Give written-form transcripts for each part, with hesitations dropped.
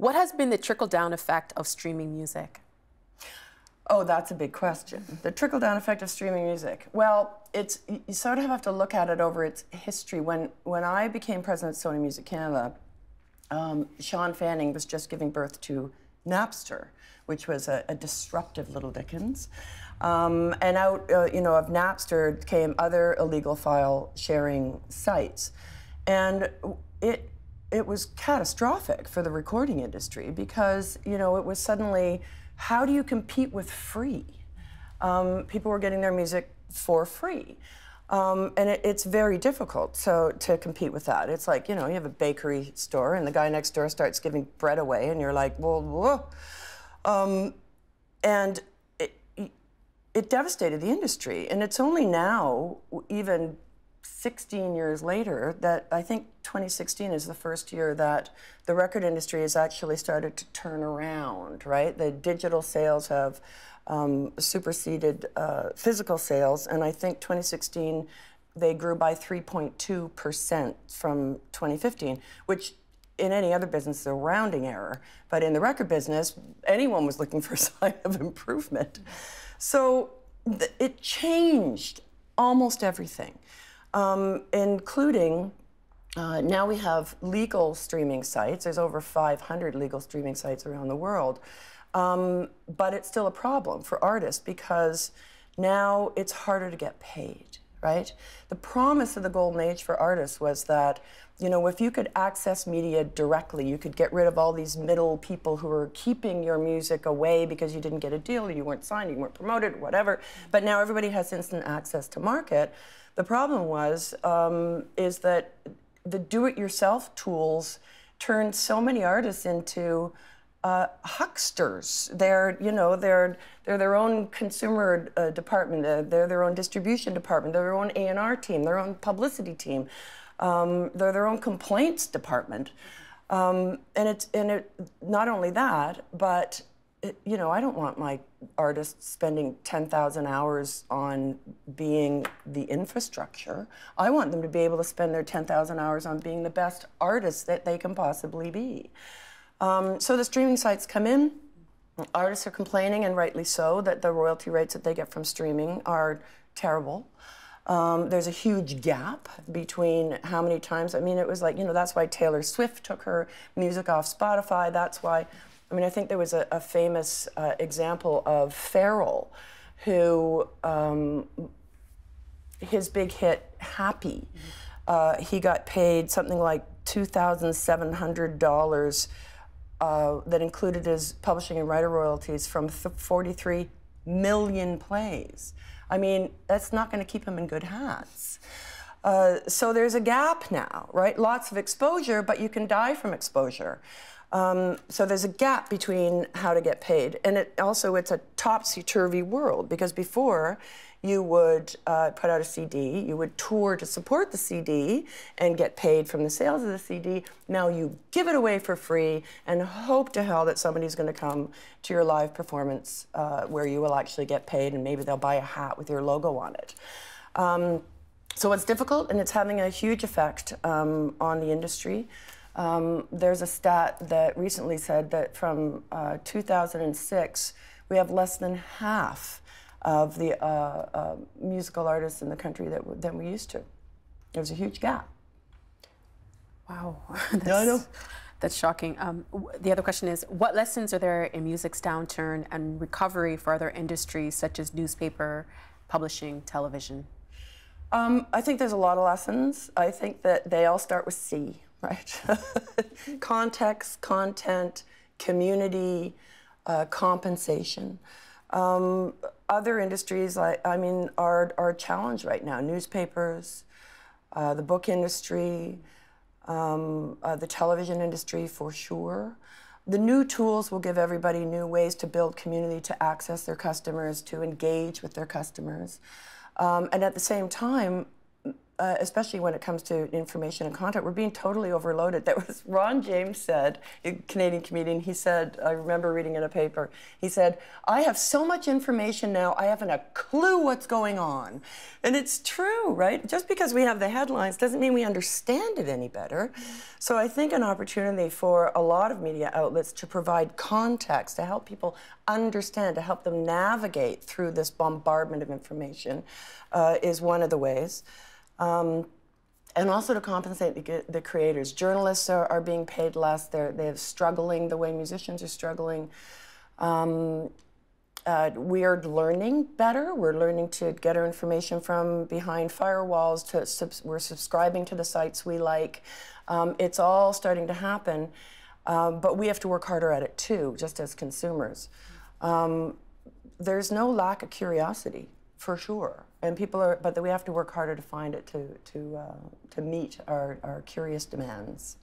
What has been the trickle-down effect of streaming music? Oh, that's a big question. The trickle-down effect of streaming music. Well, you sort of have to look at it over its history. When I became president of Sony Music Canada, Sean Fanning was just giving birth to Napster, which was a disruptive little Dickens. And out, of Napster came other illegal file sharing sites, and it was catastrophic for the recording industry because it was suddenly, how do you compete with free? People were getting their music for free. And it's very difficult to compete with that. It's like, you have a bakery store and the guy next door starts giving bread away and you're like, well, whoa. And it devastated the industry. And it's only now, even 16 years later, that I think 2016 is the first year that the record industry has actually started to turn around, right? The digital sales have superseded physical sales, and I think 2016 they grew by 3.2% from 2015, which in any other business is a rounding error, but in the record business, anyone was looking for a sign of improvement. So it changed almost everything, including now we have legal streaming sites. There's over 500 legal streaming sites around the world. But it's still a problem for artists because now it's harder to get paid, right? The promise of the golden age for artists was that, if you could access media directly, you could get rid of all these middle people who were keeping your music away because you didn't get a deal, you weren't signed, you weren't promoted, whatever. But now everybody has instant access to market. The problem is that the do-it-yourself tools turned so many artists into hucksters. They're their own consumer department. They're their own distribution department. They're their own A&R team. Their own publicity team. They're their own complaints department. And not only that, but I don't want my artists spending 10,000 hours on being the infrastructure. I want them to be able to spend their 10,000 hours on being the best artists that they can possibly be. So the streaming sites come in, artists are complaining, and rightly so, that the royalty rates that they get from streaming are terrible. There's a huge gap between how many times, it was like, that's why Taylor Swift took her music off Spotify. That's why, I think there was a famous example of Pharrell, who, his big hit, Happy, he got paid something like $2,700 that included his publishing and writer royalties from 43 million plays. That's not going to keep him in good hands. So there's a gap now, right? Lots of exposure, but you can die from exposure. So there's a gap between how to get paid. And it's a topsy-turvy world, because before you would put out a CD, you would tour to support the CD and get paid from the sales of the CD. Now you give it away for free and hope to hell that somebody's going to come to your live performance where you will actually get paid, and maybe they'll buy a hat with your logo on it. So it's difficult, and it's having a huge effect on the industry. There's a stat that recently said that from 2006, we have less than half of the musical artists in the country than we used to. There's a huge gap. Wow. I know. That's shocking. The other question is, what lessons are there in music's downturn and recovery for other industries such as newspaper, publishing, television? I think there's a lot of lessons. I think that they all start with C, right? Context, content, community, compensation. Other industries, are challenged right now. Newspapers, the book industry, the television industry for sure. The new tools will give everybody new ways to build community, to access their customers, to engage with their customers. And at the same time, especially when it comes to information and content, we're being totally overloaded. That was Ron James said, a Canadian comedian, he said, I remember reading in a paper, he said, I have so much information now, I haven't a clue what's going on. And it's true, right? Just because we have the headlines doesn't mean we understand it any better. So I think an opportunity for a lot of media outlets to provide context, to help people understand, to help them navigate through this bombardment of information is one of the ways. And also to compensate the creators. Journalists are being paid less. They're struggling the way musicians are struggling. We are learning better. We're learning to get our information from behind firewalls. We're subscribing to the sites we like. It's all starting to happen, but we have to work harder at it too, just as consumers. There's no lack of curiosity, for sure. And but we have to work harder to find it to meet our curious demands.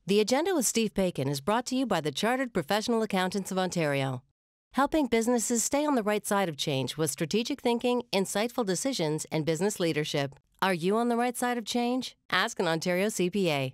The Agenda with Steve Paikin is brought to you by the Chartered Professional Accountants of Ontario, helping businesses stay on the right side of change with strategic thinking, insightful decisions, and business leadership. Are you on the right side of change? Ask an Ontario CPA.